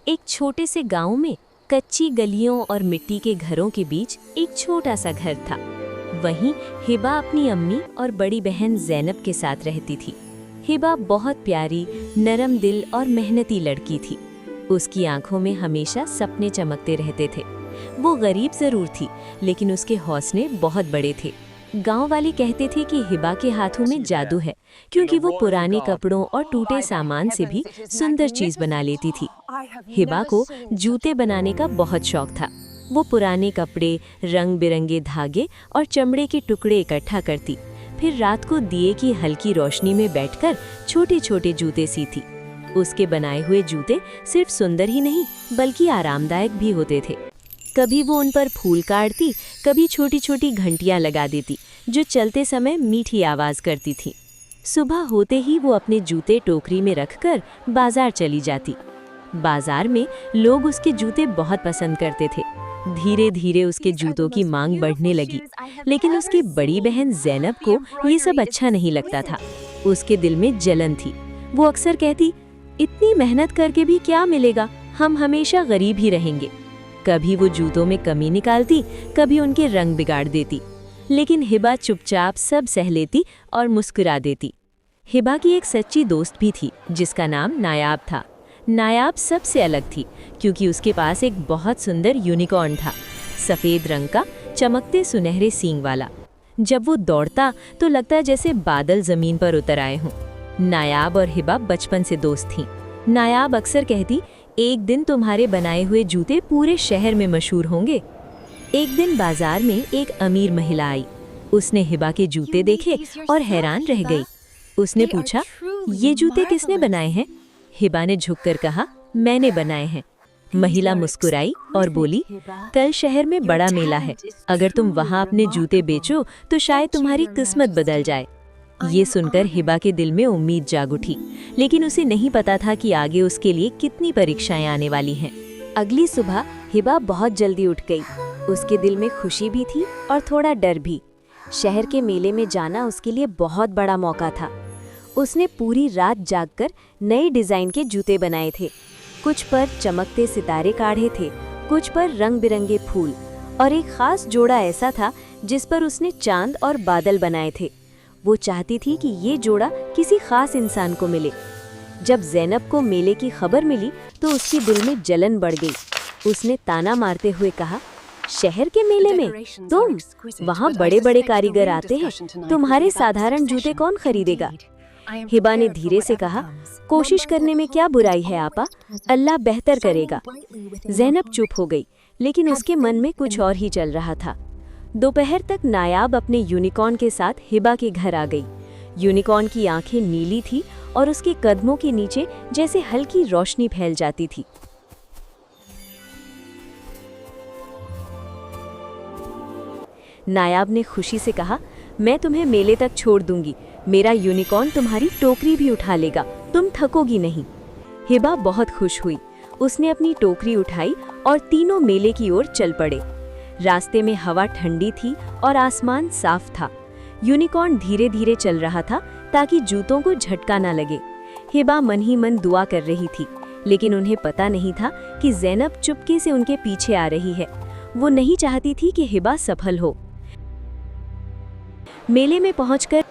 एक छोटे से गांव में कच्ची गलियों और मिट्टी के घरों के बीच एक छोटा सा घर था। वहीं हिबा अपनी अम्मी और बड़ी बहन ज़ैनब के साथ रहती थी। हिबा बहुत प्यारी, नरम दिल और मेहनती लड़की थी। उसकी आंखों में हमेशा सपने चमकते रहते थे। वो गरीब जरूर थी, लेकिन उसके हौसले बहुत बड़े थे। गांव वाले कहते थे कि हिबा के हाथों में जादू है, क्योंकि वो पुराने कपड़ों और टूटे सामान से भी सुंदर चीज बना लेती थी। हिबा को जूते बनाने का बहुत शौक था। वो पुराने कपड़े, रंग बिरंगे धागे और चमड़े के टुकड़े इकट्ठा करती, फिर रात को दिए की हल्की रोशनी में बैठकर छोटे छोटे जूते सीती। उसके बनाए हुए जूते सिर्फ सुंदर ही नहीं, बल्कि आरामदायक भी होते थे। कभी वो उन पर फूल काटती, कभी छोटी छोटी घंटियां लगा देती, जो चलते समय मीठी आवाज करती थी। सुबह होते ही वो अपने जूते टोकरी में रखकर बाजार चली जाती। बाजार में लोग उसके जूते बहुत पसंद करते थे। धीरे धीरे उसके जूतों की मांग बढ़ने लगी, लेकिन उसकी बड़ी बहन ज़ैनब को ये सब अच्छा नहीं लगता था। उसके दिल में जलन थी। वो अक्सर कहती, इतनी मेहनत करके भी क्या मिलेगा, हम हमेशा गरीब ही रहेंगे। कभी वो जूतों में कमी निकालती, कभी उनके रंग बिगाड़ देती, लेकिन हिबा चुपचाप सब सह लेती और मुस्कुरा देती। हिबा की एक सच्ची दोस्त भी थी, जिसका नाम नायाब था। नायाब सबसे अलग थी, क्योंकि उसके पास एक बहुत सुंदर यूनिकॉर्न था, सफ़ेद रंग का, चमकते सुनहरे सींग वाला। जब वो दौड़ता तो लगता जैसे बादल ज़मीन पर उतर आए हों। नायाब और हिबा बचपन से दोस्त थीं। नायाब अक्सर कहती, एक दिन तुम्हारे बनाए हुए जूते पूरे शहर में मशहूर होंगे। एक दिन बाजार में एक अमीर महिला आई। उसने हिबा के जूते देखे और हैरान रह गई। उसने पूछा, ये जूते किसने बनाए हैं? हिबा ने झुककर कहा, मैंने बनाए हैं। महिला मुस्कुराई और बोली, कल शहर में बड़ा मेला है, अगर तुम वहाँ अपने जूते बेचो तो शायद तुम्हारी किस्मत बदल जाए। ये सुनकर हिबा के दिल में उम्मीद जाग उठी, लेकिन उसे नहीं पता था कि आगे उसके लिए कितनी परीक्षाएं आने वाली हैं। अगली सुबह हिबा बहुत जल्दी उठ गई। उसके दिल में खुशी भी थी और थोड़ा डर भी। शहर के मेले में जाना उसके लिए बहुत बड़ा मौका था। उसने पूरी रात जागकर नए डिजाइन के जूते बनाए थे। कुछ पर चमकते सितारे काढ़े थे, कुछ पर रंग बिरंगे फूल, और एक खास जोड़ा ऐसा था जिस पर उसने चांद और बादल बनाए थे। वो चाहती थी कि ये जोड़ा किसी खास इंसान को मिले। जब ज़ैनब को मेले की खबर मिली तो उसके दिल में जलन बढ़ गई। उसने ताना मारते हुए कहा, शहर के मेले में तुम? वहाँ बड़े बड़े कारीगर आते हैं, तुम्हारे साधारण जूते कौन खरीदेगा? हिबा ने धीरे से कहा, कोशिश करने में क्या बुराई है आपा, अल्लाह बेहतर करेगा। ज़ैनब चुप हो गई, लेकिन उसके मन में कुछ और ही चल रहा था। दोपहर तक नायाब अपने यूनिकॉर्न के साथ हिबा के घर आ गई। यूनिकॉर्न की आंखें नीली थी और उसके कदमों के नीचे जैसे हल्की रोशनी फैल जाती थी। नायाब ने खुशी से कहा, मैं तुम्हें मेले तक छोड़ दूंगी, मेरा यूनिकॉर्न तुम्हारी टोकरी भी उठा लेगा, तुम थकोगी नहीं। हिबा बहुत खुश हुई। उसने अपनी टोकरी उठाई और तीनों मेले की ओर चल पड़े। रास्ते में हवा ठंडी थी और आसमान साफ था। यूनिकॉर्न धीरे धीरे चल रहा था ताकि जूतों को झटका ना लगे। हिबा मन ही मन दुआ कर रही थी, लेकिन उन्हें पता नहीं था कि ज़ैनब चुपके से उनके पीछे आ रही है। वो नहीं चाहती थी कि हिबा सफल हो। मेले में पहुंचकर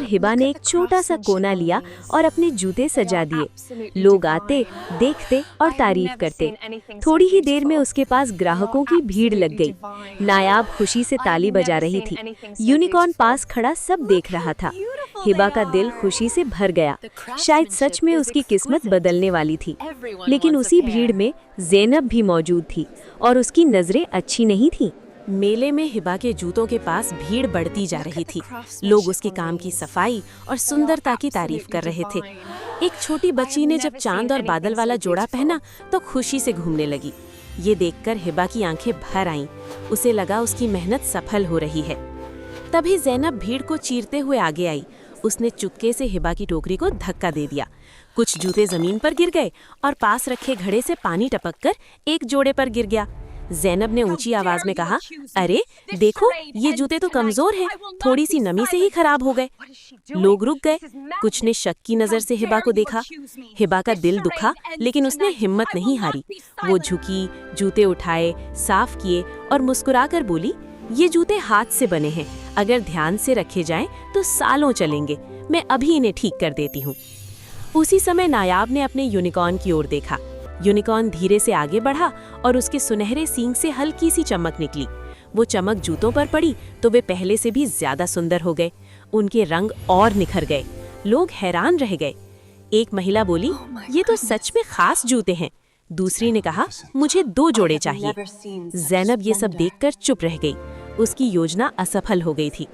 हिबा ने एक छोटा सा कोना लिया और अपने जूते सजा दिए। लोग आते, देखते और तारीफ करते। थोड़ी ही देर में उसके पास ग्राहकों की भीड़ लग गई। नायाब खुशी से ताली बजा रही थी। यूनिकॉर्न पास खड़ा सब देख रहा था। हिबा का दिल खुशी से भर गया। शायद सच में उसकी किस्मत बदलने वाली थी। लेकिन उसी भीड़ में ज़ैनब भी मौजूद थी और उसकी नजरें अच्छी नहीं थीं। मेले में हिबा के जूतों के पास भीड़ बढ़ती जा रही थी। लोग उसके काम की सफाई और सुंदरता की तारीफ कर रहे थे। एक छोटी बच्ची ने जब चांद और बादल वाला जोड़ा पहना तो खुशी से घूमने लगी। ये देखकर हिबा की आंखें भर आईं। उसे लगा उसकी मेहनत सफल हो रही है। तभी ज़ैनब भीड़ को चीरते हुए आगे आई। उसने चुपके से हिबा की टोकरी को धक्का दे दिया। कुछ जूते जमीन पर गिर गए और पास रखे घड़े से पानी टपककर एक जोड़े पर गिर गया। ज़ैनब ने ऊंची आवाज में कहा, अरे देखो, ये जूते तो कमजोर हैं, थोड़ी सी नमी से ही खराब हो गए। लोग रुक गए। कुछ ने शक की नजर से हिबा को देखा। हिबा का दिल दुखा, लेकिन उसने हिम्मत नहीं हारी। वो झुकी, जूते उठाए, साफ किए और मुस्कुराकर बोली, ये जूते हाथ से बने हैं, अगर ध्यान से रखे जाएं तो सालों चलेंगे। मैं अभी इन्हें ठीक कर देती हूँ। उसी समय नायाब ने अपने यूनिकॉर्न की ओर देखा। यूनिकॉर्न धीरे से आगे बढ़ा और उसके सुनहरे सींग से हल्की सी चमक निकली। वो चमक जूतों पर पड़ी तो वे पहले से भी ज्यादा सुंदर हो गए। उनके रंग और निखर गए। लोग हैरान रह गए। एक महिला बोली, ये तो सच में खास जूते हैं। दूसरी ने कहा, मुझे 2 जोड़े चाहिए। ज़ैनब ये सब देखकर चुप रह गई। उसकी योजना असफल हो गई थी।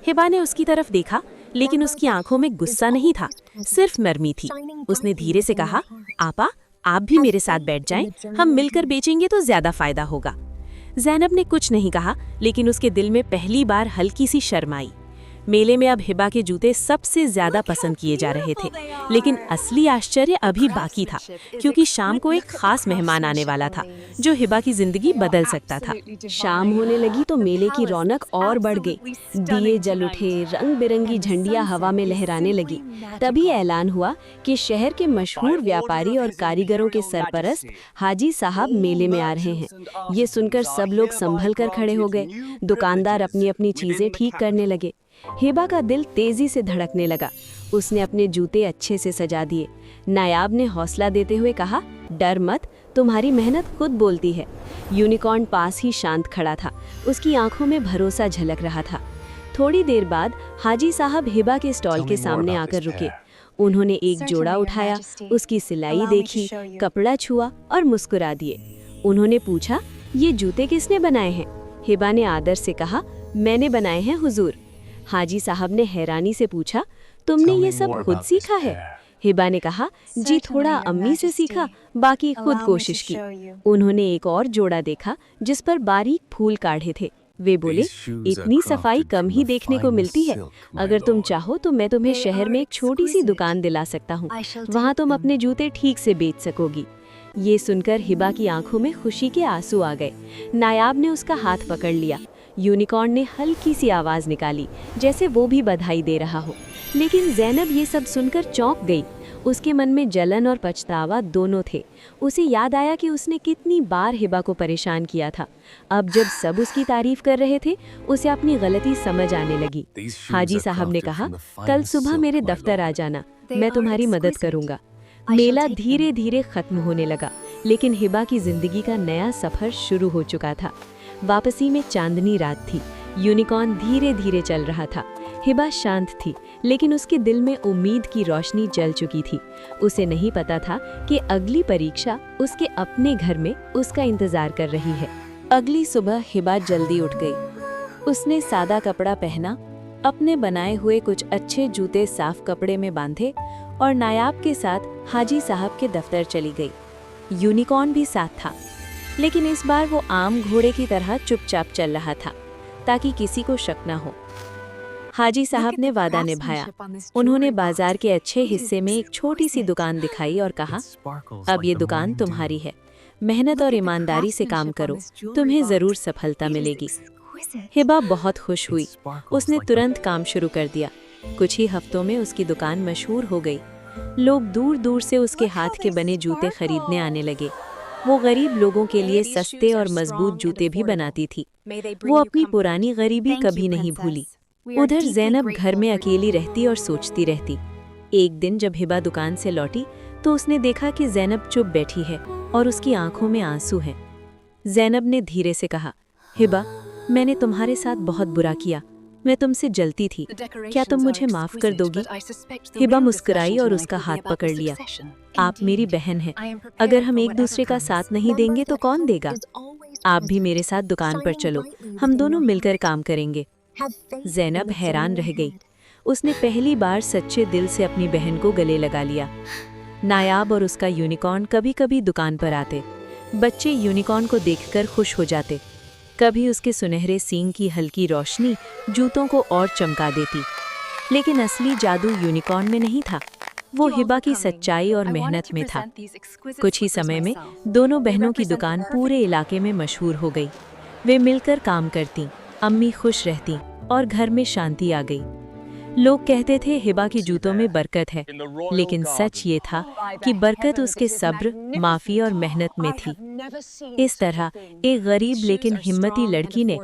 हिबा ने उसकी तरफ देखा, लेकिन उसकी आंखों में गुस्सा नहीं था, सिर्फ नरमी थी। उसने धीरे से कहा, आपा, आप भी मेरे साथ बैठ जाएं, हम मिलकर बेचेंगे तो ज्यादा फायदा होगा। ज़ैनब ने कुछ नहीं कहा, लेकिन उसके दिल में पहली बार हल्की सी शर्म आई। मेले में अब हिबा के जूते सबसे ज्यादा पसंद किए जा रहे थे, लेकिन असली आश्चर्य अभी बाकी था, क्योंकि शाम को एक खास मेहमान आने वाला था जो हिबा की जिंदगी बदल सकता था। शाम होने लगी तो मेले की रौनक और बढ़ गई। दिए जल उठे, रंग बिरंगी झंडियां हवा में लहराने लगी। तभी ऐलान हुआ कि शहर के मशहूर व्यापारी और कारीगरों के सरपरस्त हाजी साहब मेले में आ रहे हैं। ये सुनकर सब लोग संभल कर खड़े हो गए। दुकानदार अपनी अपनी चीजें ठीक करने लगे। हिबा का दिल तेजी से धड़कने लगा। उसने अपने जूते अच्छे से सजा दिए। नायाब ने हौसला देते हुए कहा, डर मत, तुम्हारी मेहनत खुद बोलती है। यूनिकॉर्न पास ही शांत खड़ा था। उसकी आंखों में भरोसा झलक रहा था। थोड़ी देर बाद हाजी साहब हिबा के स्टॉल के सामने आकर रुके। उन्होंने एक जोड़ा उठाया, उसकी सिलाई देखी, कपड़ा छुआ और मुस्कुरा दिए। उन्होंने पूछा, ये जूते किसने बनाए हैं? हिबा ने आदर से कहा, मैंने बनाए हैं हुजूर। हाजी साहब ने हैरानी से पूछा, तुमने ये सब खुद सीखा है? हिबा ने कहा, जी थोड़ा अम्मी से सीखा, बाकी खुद कोशिश की। उन्होंने एक और जोड़ा देखा जिस पर बारीक फूल काढ़े थे। वे बोले, इतनी सफाई कम ही देखने को मिलती है। अगर तुम चाहो तो मैं तुम्हें शहर में एक छोटी सी दुकान दिला सकता हूँ। वहाँ तुम अपने जूते ठीक से बेच सकोगी। ये सुनकर हिबा की आंखों में खुशी के आंसू आ गए। नायाब ने उसका हाथ पकड़ लिया। यूनिकॉर्न ने हल्की सी आवाज निकाली, जैसे वो भी बधाई दे रहा हो। लेकिन ज़ैनब ये सब सुनकर चौंक गई। उसके मन में जलन और पछतावा दोनों थे। उसे याद आया कि उसने कितनी बार हिबा को परेशान किया था। अब जब सब उसकी तारीफ कर रहे थे, उसे अपनी गलती समझ आने लगी। हाजी साहब ने कहा, कल सुबह मेरे दफ्तर आ जाना, मैं तुम्हारी मदद करूंगा। मेला धीरे धीरे खत्म होने लगा, लेकिन हिबा की जिंदगी का नया सफर शुरू हो चुका था। वापसी में चांदनी रात थी। यूनिकॉर्न धीरे धीरे चल रहा था। हिबा शांत थी, लेकिन उसके दिल में उम्मीद की रोशनी जल चुकी थी। उसे नहीं पता था कि अगली परीक्षा उसके अपने घर में उसका इंतजार कर रही है। अगली सुबह हिबा जल्दी उठ गई। उसने सादा कपड़ा पहना, अपने बनाए हुए कुछ अच्छे जूते साफ कपड़े में बांधे और नायाब के साथ हाजी साहब के दफ्तर चली गई। यूनिकॉर्न भी साथ था, लेकिन इस बार वो आम घोड़े की तरह चुपचाप चल रहा था, ताकि किसी को शक न हो। हाजी साहब ने वादा निभाया। उन्होंने बाजार के अच्छे हिस्से में एक छोटी सी दुकान दिखाई और कहा, अब ये दुकान तुम्हारी है। मेहनत और ईमानदारी से काम करो, तुम्हें जरूर सफलता मिलेगी। हिबा बहुत खुश हुई। उसने तुरंत काम शुरू कर दिया। कुछ ही हफ्तों में उसकी दुकान मशहूर हो गई। लोग दूर दूर से उसके हाथ के बने जूते खरीदने आने लगे। वो गरीब लोगों के लिए सस्ते और मजबूत जूते भी बनाती थी। वो अपनी पुरानी गरीबी कभी नहीं भूली। उधर ज़ैनब घर में अकेली रहती और सोचती रहती। एक दिन जब हिबा दुकान से लौटी तो उसने देखा कि ज़ैनब चुप बैठी है और उसकी आंखों में आंसू हैं। ज़ैनब ने धीरे से कहा, हिबा, मैंने तुम्हारे साथ बहुत बुरा किया। मैं तुमसे जलती थी। क्या तुम मुझे माफ कर दोगी? हिबा मुस्कुराई और उसका हाथ पकड़ लिया। आप मेरी बहन हैं। अगर हम एक दूसरे का साथ नहीं देंगे तो कौन देगा? आप भी मेरे साथ दुकान पर चलो, हम दोनों मिलकर काम करेंगे। ज़ैनब हैरान रह गई। उसने पहली बार सच्चे दिल से अपनी बहन को गले लगा लिया। नायाब और उसका यूनिकॉर्न कभी कभी दुकान पर आते। बच्चे यूनिकॉर्न को देखकर खुश हो जाते। कभी उसके सुनहरे सींग की हल्की रोशनी जूतों को और चमका देती। लेकिन असली जादू यूनिकॉर्न में नहीं था, वो हिबा की सच्चाई और मेहनत में था। कुछ ही समय में दोनों बहनों की दुकान पूरे इलाके में मशहूर हो गई। वे मिलकर काम करतीं, अम्मी खुश रहतीं और घर में शांति आ गई। लोग कहते थे हिबा की जूतों में बरकत है, लेकिन सच ये था कि बरकत उसके सब्र, माफ़ी और मेहनत में थी। इस तरह एक गरीब लेकिन हिम्मती लड़की ने